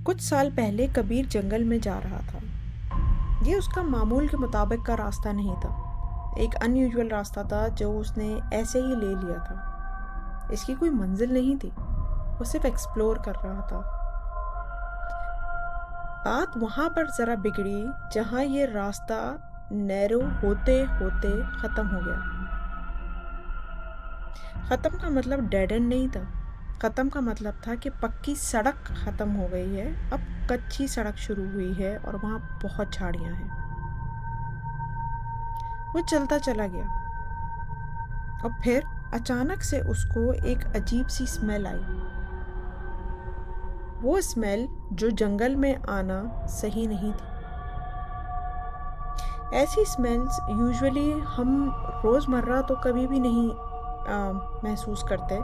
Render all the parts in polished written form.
कुछ साल पहले कबीर जंगल में जा रहा था। ये उसका मामूल के मुताबिक का रास्ता नहीं था। एक अनयूजुअल रास्ता था जो उसने ऐसे ही ले लिया था। इसकी कोई मंजिल नहीं थी। वो सिर्फ एक्सप्लोर कर रहा था। बात वहां पर जरा बिगड़ी जहां ये रास्ता नैरो होते होते खत्म हो गया। खत्म का मतलब डेड एंड नहीं था। खत्म का मतलब था कि पक्की सड़क खत्म हो गई है, अब कच्ची सड़क शुरू हुई है और वहां बहुत झाड़ियां हैं। वो चलता चला गया और फिर अचानक से उसको एक अजीब सी स्मेल आई। वो स्मेल जो जंगल में आना सही नहीं थी। ऐसी स्मेल्स यूजुअली हम रोज़मर्रा तो कभी भी नहीं महसूस करते,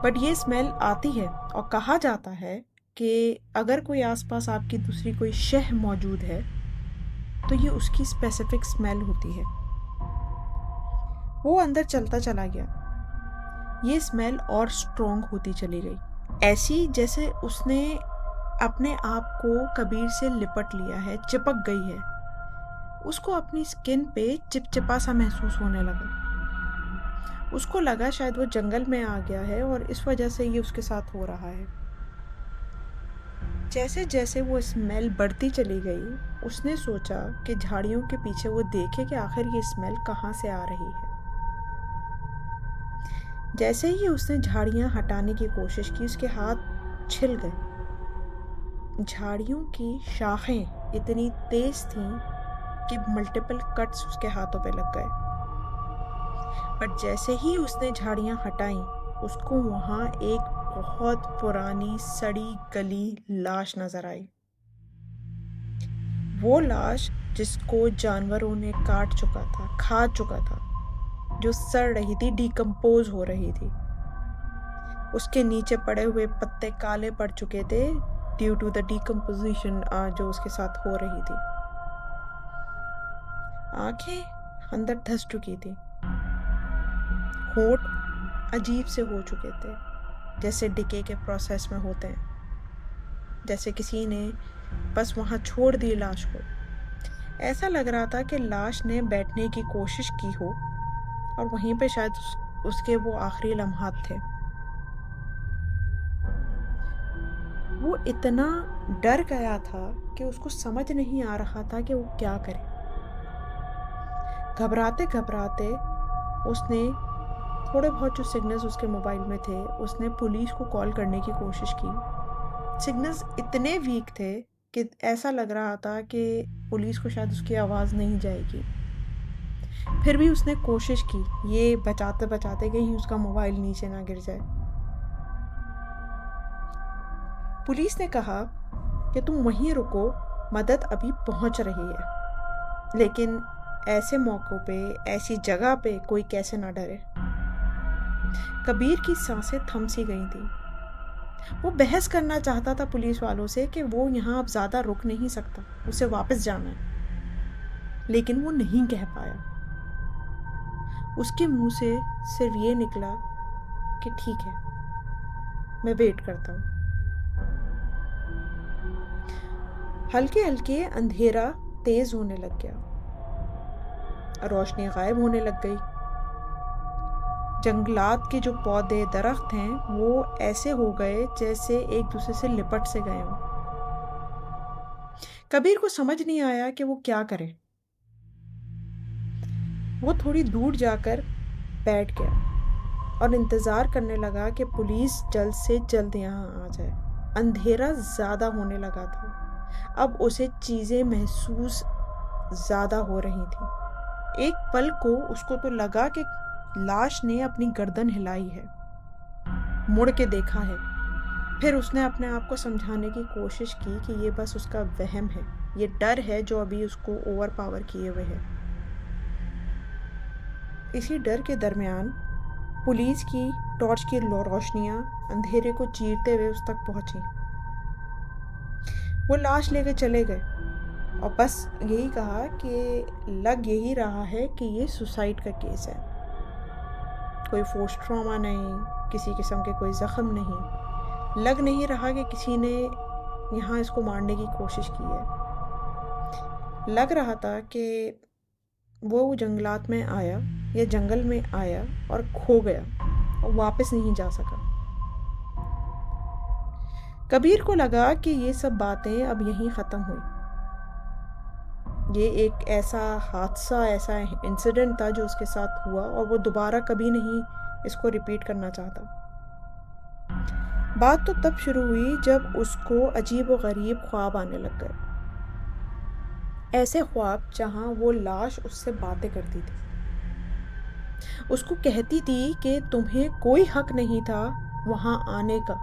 बट ये स्मेल आती है और कहा जाता है कि अगर कोई आसपास आपकी दूसरी कोई शह मौजूद है तो ये उसकी स्पेसिफिक स्मेल होती है। वो अंदर चलता चला गया। ये स्मेल और स्ट्रॉन्ग होती चली गई, ऐसी जैसे उसने अपने आप को कबीर से लिपट लिया है, चिपक गई है। उसको अपनी स्किन पे चिपचिपा सा महसूस होने लगा। उसको लगा शायद वो जंगल में आ गया है और इस वजह से ये उसके साथ हो रहा है। जैसे जैसे वो स्मेल बढ़ती चली गई, उसने सोचा कि झाड़ियों के पीछे वो देखे कि आखिर ये स्मेल कहाँ से आ रही है। जैसे ही उसने झाड़ियां हटाने की कोशिश की, उसके हाथ छिल गए। झाड़ियों की शाखें इतनी तेज थीं कि मल्टीपल कट्स उसके हाथों पे लग गए। पर जैसे ही उसने झाड़ियां हटाई, उसको वहां एक बहुत पुरानी सड़ी गली लाश नजर आई। वो लाश जिसको जानवरों ने काट चुका था, खा चुका था, जो सड़ रही थी, डिकम्पोज हो रही थी। उसके नीचे पड़े हुए पत्ते काले पड़ चुके थे ड्यू टू द डिकम्पोजिशन जो उसके साथ हो रही थी। आंखें अंदर धंस चुकी थी। होंठ अजीब से हो चुके थे, जैसे डिके के प्रोसेस में होते हैं, जैसे किसी ने बस वहां छोड़ दी लाश को। ऐसा लग रहा था कि लाश ने बैठने की कोशिश की हो और वहीं पे शायद उसके वो आखिरी लम्हात थे। वो इतना डर गया था कि उसको समझ नहीं आ रहा था कि वो क्या करे। घबराते घबराते उसने थोड़े बहुत जो सिग्नल्स उसके मोबाइल में थे, उसने पुलिस को कॉल करने की कोशिश की। सिग्नल्स इतने वीक थे कि ऐसा लग रहा था कि पुलिस को शायद उसकी आवाज़ नहीं जाएगी। फिर भी उसने कोशिश की, ये बचाते बचाते कहीं उसका मोबाइल नीचे ना गिर जाए। पुलिस ने कहा कि तुम वहीं रुको, मदद अभी पहुंच रही है। लेकिन ऐसे मौक़ों पे, ऐसी जगह पे कोई कैसे ना डरे। कबीर की सांसें थम सी गई थी। वो बहस करना चाहता था पुलिस वालों से कि वो यहाँ अब ज़्यादा रुक नहीं सकता, उसे वापस जाना है, लेकिन वो नहीं कह पाया। उसके मुंह से सिर्फ ये निकला कि ठीक है, मैं वेट करता हूँ। हल्के हल्के अंधेरा तेज होने लग गया। रोशनी गायब होने लग गई। जंगलात के जो पौधे दरख्त हैं वो ऐसे हो गए जैसे एक दूसरे से लिपट से गए हों। कबीर को समझ नहीं आया कि वो क्या करे। वो थोड़ी दूर जाकर बैठ गया और इंतज़ार करने लगा कि पुलिस जल्द से जल्द यहाँ आ जाए। अंधेरा ज़्यादा होने लगा था। अब उसे चीज़ें महसूस ज़्यादा हो रही थी। एक पल को उसको तो लगा कि लाश ने अपनी गर्दन हिलाई है, मुड़ के देखा है। फिर उसने अपने आप को समझाने की कोशिश की कि ये बस उसका वहम है, ये डर है जो अभी उसको ओवर पावर किए हुए है। इसी डर के दरमियान पुलिस की टॉर्च की रोशनियां अंधेरे को चीरते हुए उस तक पहुंची। वो लाश लेके चले गए और बस यही कहा कि लग यही रहा है कि ये सुसाइड का केस है। कोई फोर्स ट्रॉमा नहीं, किसी किस्म के कोई ज़ख्म नहीं। लग नहीं रहा कि किसी ने यहाँ इसको मारने की कोशिश की है। लग रहा था कि वो जंगलात में आया या जंगल में आया और खो गया और वापस नहीं जा सका। कबीर को लगा कि ये सब बातें अब यहीं ख़त्म हुई। ये एक ऐसा हादसा, ऐसा इंसिडेंट था जो उसके साथ हुआ और वो दोबारा कभी नहीं इसको रिपीट करना चाहता। बात तो तब शुरू हुई जब उसको अजीब व गरीब ख्वाब आने लग गए। ऐसे ख्वाब जहाँ वो लाश उससे बातें करती थी, उसको कहती थी कि तुम्हें कोई हक नहीं था वहाँ आने का,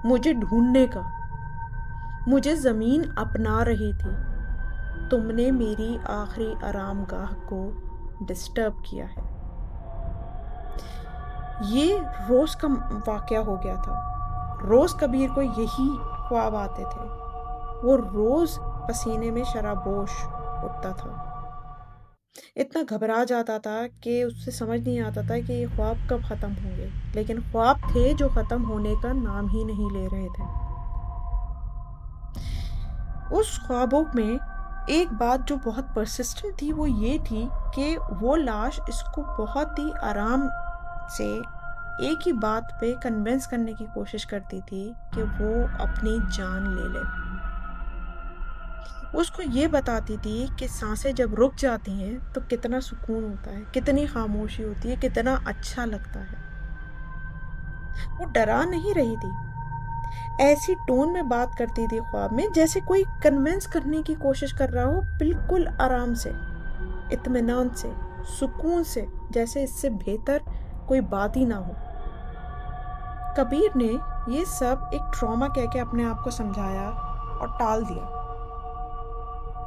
मुझे ढूंढने का। मुझे ज़मीन अपना रही थी, तुमने मेरी आखिरी आरामगाह को डिस्टर्ब किया है। ये रोज़ का वाक़या हो गया था। रोज़ कबीर को यही ख्वाब आते थे। वो रोज़ पसीने में शराबोश उठता था। इतना घबरा जाता था कि उससे समझ नहीं आता था कि ये ख्वाब कब ख़त्म होंगे, लेकिन ख्वाब थे जो ख़त्म होने का नाम ही नहीं ले रहे थे। उस ख्वाबों में एक बात जो बहुत परसिस्टेंट थी वो ये थी कि वो लाश इसको बहुत ही आराम से एक ही बात पे कन्विंस करने की कोशिश करती थी कि वो अपनी जान ले ले। उसको ये बताती थी कि सांसें जब रुक जाती हैं तो कितना सुकून होता है, कितनी खामोशी होती है, कितना अच्छा लगता है। वो डरा नहीं रही थी, ऐसी टोन में बात करती थी ख्वाब में जैसे कोई कन्विंस करने की कोशिश कर रहा हो, बिल्कुल आराम से, इत्मीनान से, सुकून से, जैसे इससे बेहतर कोई बात ही ना हो। कबीर ने ये सब एक ट्रॉमा कह के अपने आप को समझाया और टाल दिया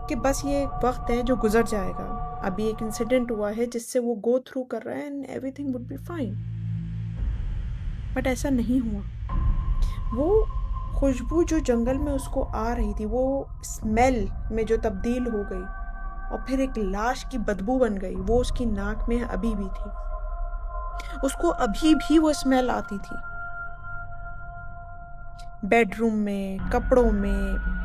कि बस ये एक वक्त है जो गुजर जाएगा। अभी एक इंसिडेंट हुआ है जिससे वो गो थ्रू कर रहा है and everything would be fine. But ऐसा नहीं हुआ। वो खुशबू जो जंगल में उसको आ रही थी, वो स्मेल में जो तब्दील हो गई और फिर एक लाश की बदबू बन गई, वो उसकी नाक में अभी भी थी। उसको अभी भी वो स्मेल आती थी। बेडरूम में, कपड़ों में,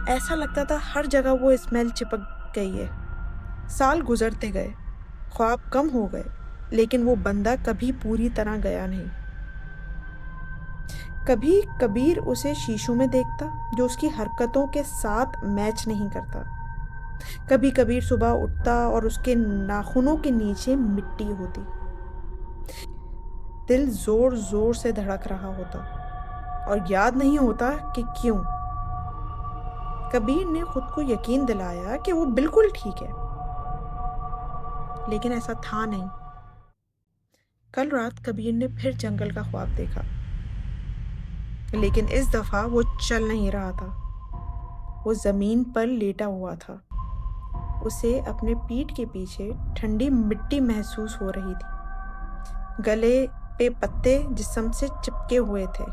ऐसा लगता था हर जगह वो स्मेल चिपक गई है। साल गुजरते गए, ख्वाब कम हो गए, लेकिन वो बंदा कभी पूरी तरह गया नहीं। कभी कबीर उसे शीशों में देखता जो उसकी हरकतों के साथ मैच नहीं करता। कभी कबीर सुबह उठता और उसके नाखूनों के नीचे मिट्टी होती। दिल जोर जोर से धड़क रहा होता और याद नहीं होता कि क्यों। कबीर ने खुद को यकीन दिलाया कि वो बिल्कुल ठीक है, लेकिन ऐसा था नहीं। कल रात कबीर ने फिर जंगल का ख्वाब देखा, लेकिन इस दफा वो चल नहीं रहा था। वो जमीन पर लेटा हुआ था। उसे अपने पीठ के पीछे ठंडी मिट्टी महसूस हो रही थी। गले पे पत्ते जिस्म से चिपके हुए थे।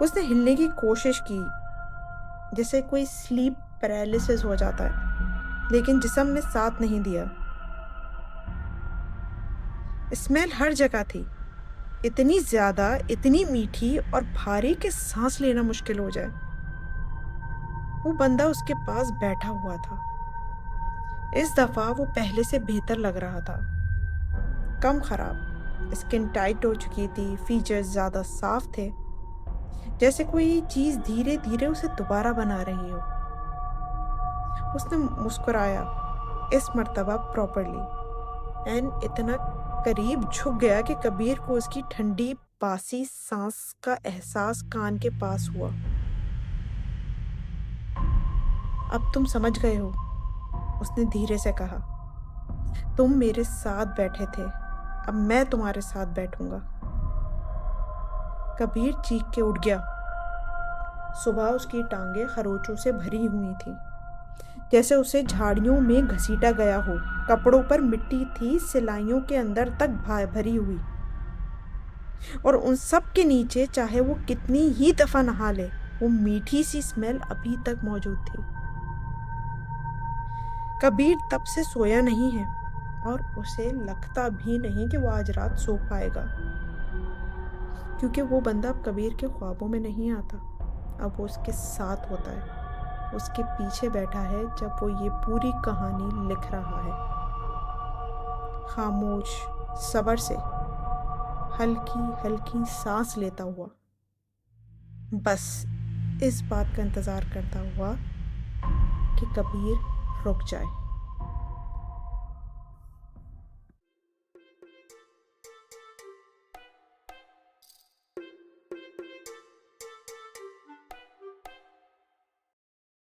उसने हिलने की कोशिश की, जैसे कोई स्लीप पैरालिसिस हो जाता है, लेकिन जिस्म ने साथ नहीं दिया। स्मेल हर जगह थी, इतनी ज्यादा, इतनी मीठी और भारी कि सांस लेना मुश्किल हो जाए। वो बंदा उसके पास बैठा हुआ था। इस दफा वो पहले से बेहतर लग रहा था, कम खराब। स्किन टाइट हो चुकी थी, फीचर्स ज्यादा साफ थे, जैसे कोई चीज धीरे धीरे उसे दोबारा बना रही हो। उसने मुस्कुराया, इस मर्तबा प्रॉपरली, एंड इतना करीब झुक गया कि कबीर को उसकी ठंडी बासी सांस का एहसास कान के पास हुआ। अब तुम समझ गए हो, उसने धीरे से कहा। तुम मेरे साथ बैठे थे, अब मैं तुम्हारे साथ बैठूंगा। कबीर चीख के उठ गया। सुबह उसकी टांगें खरोचों से भरी हुई थी, जैसे उसे झाड़ियों में घसीटा गया हो। कपड़ों पर मिट्टी थी, सिलाइयों के अंदर तक भरी हुई, और उन सब के नीचे चाहे वो कितनी ही दफा नहा ले, वो मीठी सी स्मेल अभी तक मौजूद थी। कबीर तब से सोया नहीं है और उसे लगता भी नहीं कि वो आज रात सो पाएगा, क्योंकि वो बंदा अब कबीर के ख्वाबों में नहीं आता। अब वो उसके साथ होता है, उसके पीछे बैठा है जब वो ये पूरी कहानी लिख रहा है। खामोश, सब्र से, हल्की हल्की सांस लेता हुआ, बस इस बात का इंतज़ार करता हुआ कि कबीर रुक जाए।